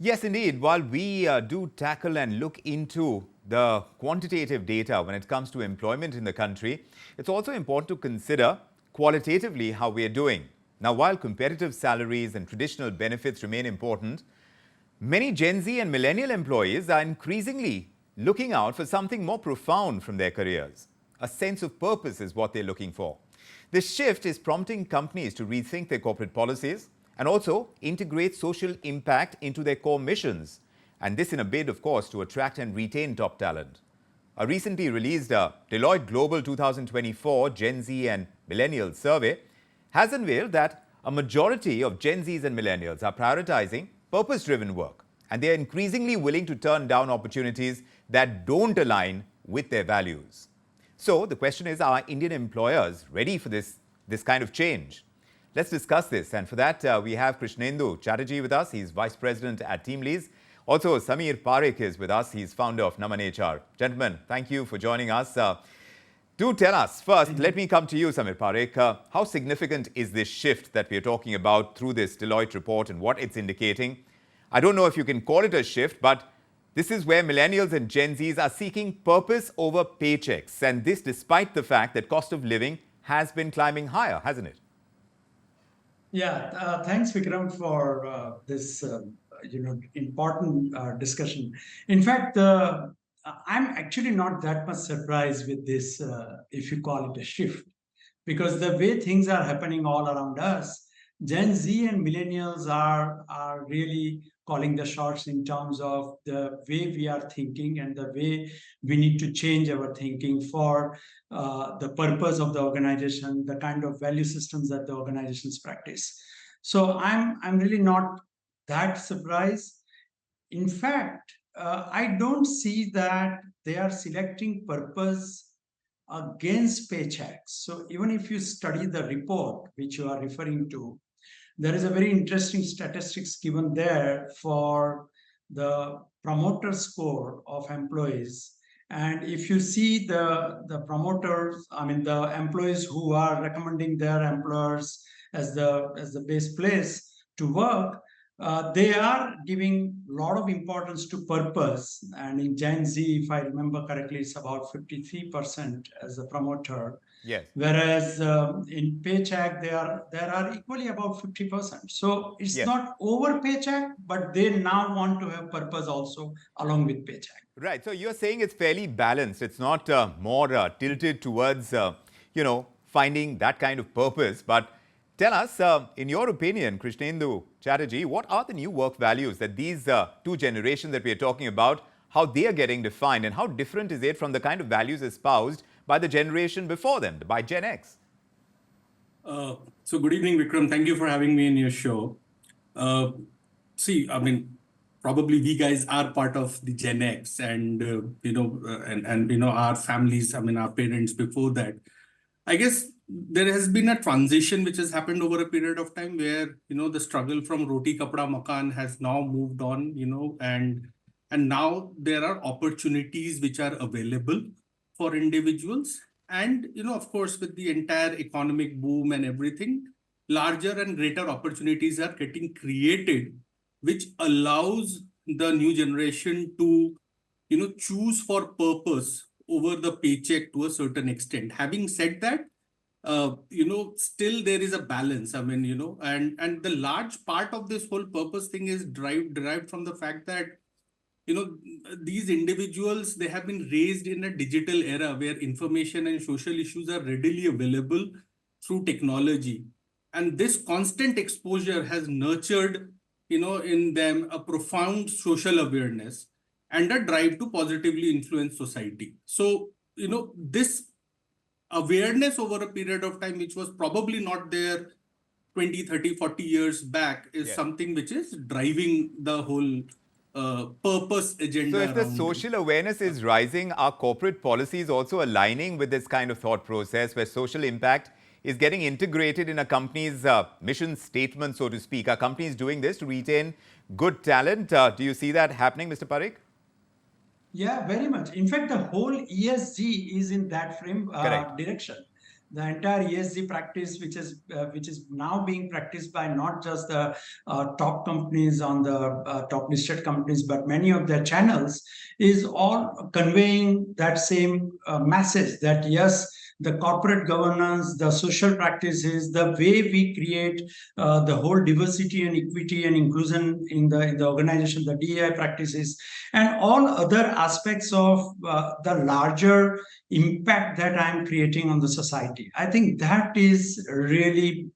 Yes, indeed. While we do tackle and look into the quantitative data when it comes to employment in the country, it's also important to consider qualitatively how we are doing. Now, while competitive salaries and traditional benefits remain important, many Gen Z and millennial employees are increasingly looking out for something more profound from their careers. A sense of purpose is what they're looking for. This shift is prompting companies to rethink their corporate policies and also integrate social impact into their core missions. And this in a bid, of course, to attract and retain top talent. A recently released Deloitte Global 2024 Gen Z and Millennials survey has unveiled that a majority of Gen Zs and Millennials are prioritizing purpose-driven work, and they are increasingly willing to turn down opportunities that don't align with their values. So the question is, are Indian employers ready for this kind of change? Let's discuss this. And for that, we have Krishnendu Chatterjee with us. He's Vice President at TeamLease. Also, Samir Parikh is with us. He's founder of NamanHR. Gentlemen, thank you for joining us. Do tell us, first, let me come to you, Samir Parikh. How significant is this shift that we are talking about through this Deloitte report and what it's indicating? I don't know if you can call it a shift, but this is where millennials and Gen Zs are seeking purpose over paychecks. And this despite the fact that cost of living has been climbing higher, hasn't it? Yeah, thanks, Vikram, for this important discussion. In fact, I'm actually not that much surprised with this, if you call it a shift, because the way things are happening all around us, Gen Z and millennials are really calling the shots in terms of the way we are thinking and the way we need to change our thinking for the purpose of the organization, the kind of value systems that the organizations practice. So I'm really not that surprised. In fact, I don't see that they are selecting purpose against paychecks. So even if you study the report which you are referring to, there is a very interesting statistics given there for the promoter score of employees. And if you see the promoters, I mean the employees who are recommending their employers as the best place to work, they are giving a lot of importance to purpose. And in Gen Z, if I remember correctly, it's about 53% as a promoter. Yes. Whereas in paycheck, there are equally about 50%. So it's Yes. not over paycheck, but they now want to have purpose also along with paycheck. Right. So you're saying it's fairly balanced. It's not more tilted towards, finding that kind of purpose. But tell us, in your opinion, Krishnendu Chatterjee, what are the new work values that these two generations that we are talking about, how they are getting defined, and how different is it from the kind of values espoused by the generation before them, by Gen X? So good evening, Vikram. Thank you for having me in your show. Probably we guys are part of the Gen X, and our families. Our parents before that. I guess there has been a transition which has happened over a period of time where the struggle from roti kapda makan has now moved on. And now there are opportunities which are available for individuals, and of course, with the entire economic boom and everything, larger and greater opportunities are getting created, which allows the new generation to choose for purpose over the paycheck to a certain extent. Having said that, still there is a balance. And the large part of this whole purpose thing is derived from the fact that these individuals, they have been raised in a digital era where information and social issues are readily available through technology. And this constant exposure has nurtured, in them a profound social awareness and a drive to positively influence society. So, this awareness over a period of time, which was probably not there 20, 30, 40 years back, is something which is driving the whole purpose agenda. So if the social awareness is rising, are corporate policies also aligning with this kind of thought process where social impact is getting integrated in a company's mission statement, so to speak? Are companies doing this to retain good talent? Do you see that happening, Mr. Parikh? Yeah, very much. In fact, the whole ESG is in that frame direction. the entire ESG practice, which is now being practiced by not just the top companies on the top listed companies, but many of their channels, is all conveying that same message that yes, the corporate governance, the social practices, the way we create the whole diversity and equity and inclusion in the organization, the DEI practices, and all other aspects of the larger impact that I'm creating on the society. I think that is really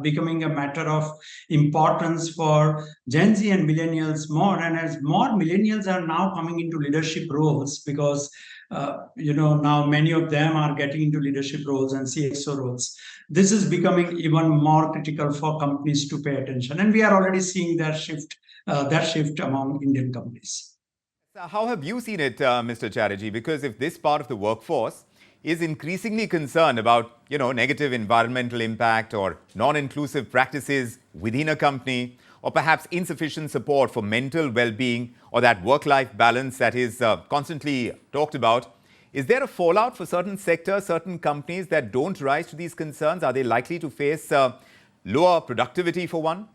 becoming a matter of importance for Gen Z and millennials more. And as more millennials are now coming into leadership roles, because now many of them are getting into leadership roles and CXO roles, this is becoming even more critical for companies to pay attention. And we are already seeing that shift among Indian companies. How have you seen it, Mr. Chatterjee? Because if this part of the workforce is increasingly concerned about, negative environmental impact or non-inclusive practices within a company, or perhaps insufficient support for mental well-being or that work-life balance that is constantly talked about, is there a fallout for certain sectors, certain companies that don't rise to these concerns? Are they likely to face lower productivity for one?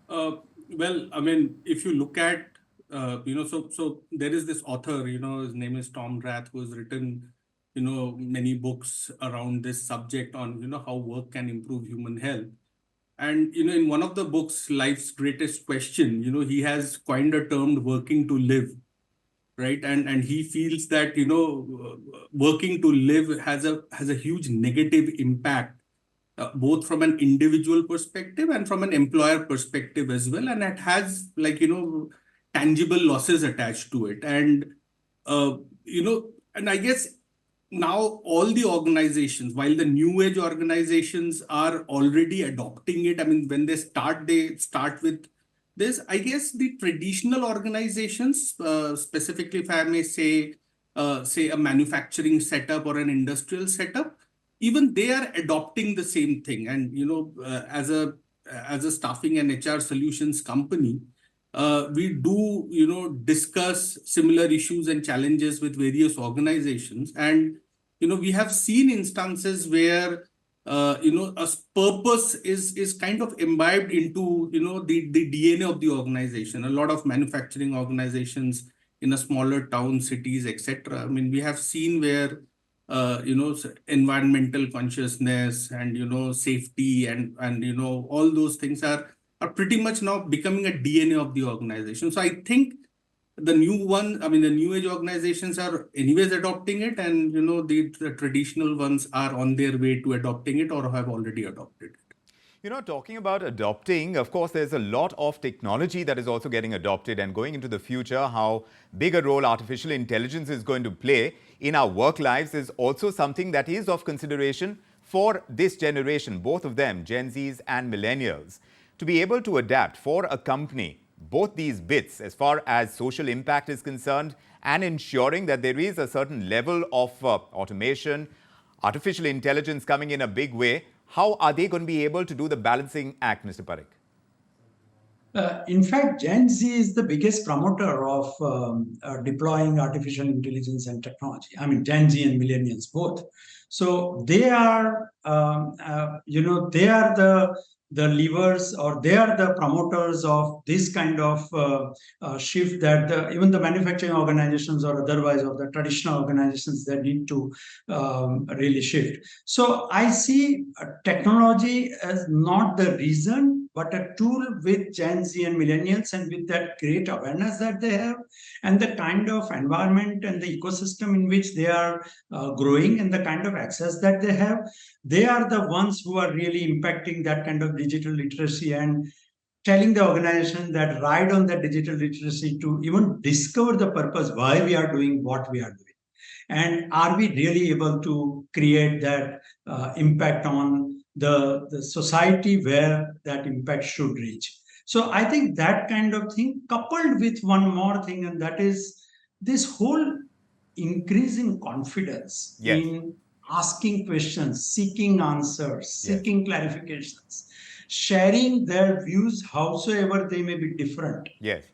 Well, I mean, if you look at so there is this author, his name is Tom Rath, who has written, many books around this subject on, how work can improve human health. And, in one of the books, Life's Greatest Question, he has coined a term, working to live, right? And he feels that, working to live has a huge negative impact, both from an individual perspective and from an employer perspective as well. And it has tangible losses attached to it. And, and I guess now all the organizations, while the new age organizations are already adopting it, I mean, when they start with this. I guess the traditional organizations, specifically, if I may say a manufacturing setup or an industrial setup, even they are adopting the same thing. And, as a staffing and HR solutions company, we do, discuss similar issues and challenges with various organizations. And, we have seen instances where, a purpose is kind of imbibed into, the DNA of the organization. A lot of manufacturing organizations in a smaller town, cities, etc. I mean, we have seen where, environmental consciousness and, safety and, all those things are pretty much now becoming a DNA of the organization. So I think the new age organizations are anyways adopting it, and the traditional ones are on their way to adopting it or have already adopted it. Talking about adopting, of course, there's a lot of technology that is also getting adopted, and going into the future, how big a role artificial intelligence is going to play in our work lives is also something that is of consideration for this generation, both of them, Gen Zs and millennials, to be able to adapt for a company both these bits as far as social impact is concerned and ensuring that there is a certain level of automation, artificial intelligence coming in a big way. How are they going to be able to do the balancing act, Mr. Parikh? In fact, Gen Z is the biggest promoter of deploying artificial intelligence and technology. I mean, Gen Z and millennials both. So they are, they are the levers, or they are the promoters of this kind of shift that even the manufacturing organizations or otherwise, or the traditional organizations, that need to really shift. So I see technology as not the reason, but a tool with Gen Z and millennials, and with that great awareness that they have, and the kind of environment and the ecosystem in which they are growing, and the kind of access that they have, they are the ones who are really impacting that kind of digital literacy and telling the organization that ride on that digital literacy to even discover the purpose why we are doing what we are doing. And are we really able to create that impact on the society where that impact should reach? So I think that kind of thing, coupled with one more thing, and that is this whole increasing confidence in asking questions, seeking answers, seeking clarifications, sharing their views, howsoever they may be different,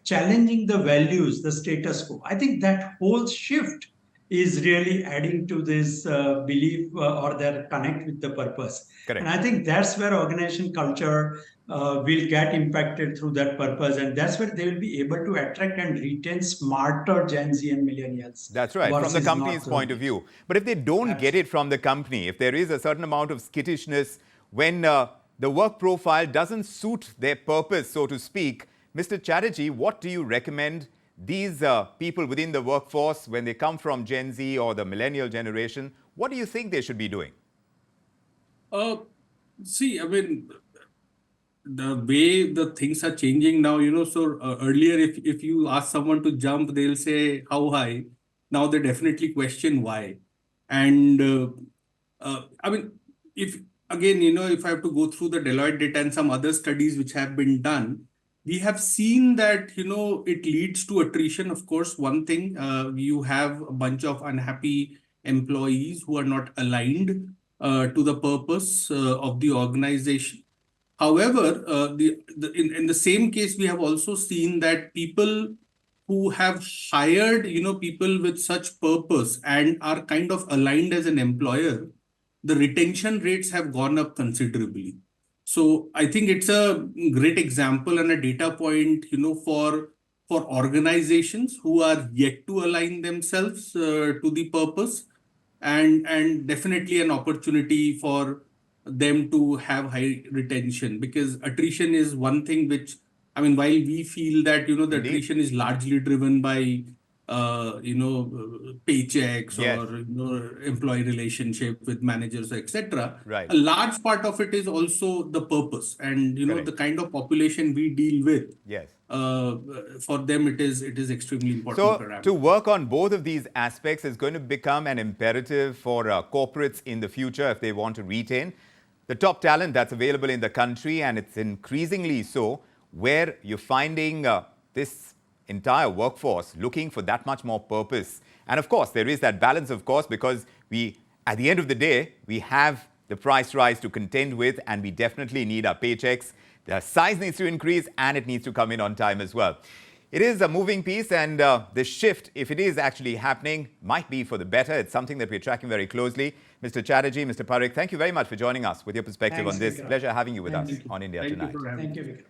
challenging the values, the status quo. I think that whole shift is really adding to this belief or their connect with the purpose. Correct. And I think that's where organization culture will get impacted through that purpose. And that's where they will be able to attract and retain smarter Gen Z and millennials. That's right, from the versus company's not point of view. But if they don't get it from the company, if there is a certain amount of skittishness when the work profile doesn't suit their purpose, so to speak, Mr. Chatterjee, what do you recommend these people within the workforce, when they come from Gen Z or the millennial generation, what do you think they should be doing? See, I mean, the way the things are changing now, so earlier, if you ask someone to jump, they'll say, how high? Now they definitely question why. And I mean, if again, if I have to go through the Deloitte data and some other studies which have been done, we have seen that, it leads to attrition. Of course, one thing, you have a bunch of unhappy employees who are not aligned to the purpose of the organization. However, in the same case, we have also seen that people who have hired, people with such purpose and are kind of aligned as an employer, the retention rates have gone up considerably. So I think it's a great example and a data point, for organizations who are yet to align themselves to the purpose, and definitely an opportunity for them to have high retention, because attrition is one thing which, I mean, while we feel that, the Indeed. attrition is largely driven by, paychecks Yes. or, employee relationship with managers, etc. Right. A large part of it is also the purpose and, Correct. the kind of population we deal with. Yes. For them, it is extremely important. So parameter. to work on both of these aspects is going to become an imperative for corporates in the future if they want to retain the top talent that's available in the country, and it's increasingly so, where you're finding this entire workforce looking for that much more purpose. And of course, there is that balance, of course, because we, at the end of the day, we have the price rise to contend with, and we definitely need our paychecks. The size needs to increase, and it needs to come in on time as well. It is a moving piece, and the shift, if it is actually happening, might be for the better. It's something that we're tracking very closely. Mr. Chatterjee, Mr. Parikh, thank you very much for joining us with your perspective Thanks, on this. Vikram. Pleasure having you with Thank us you. on India Thank you Tonight. for having me. Thank you, Vikram.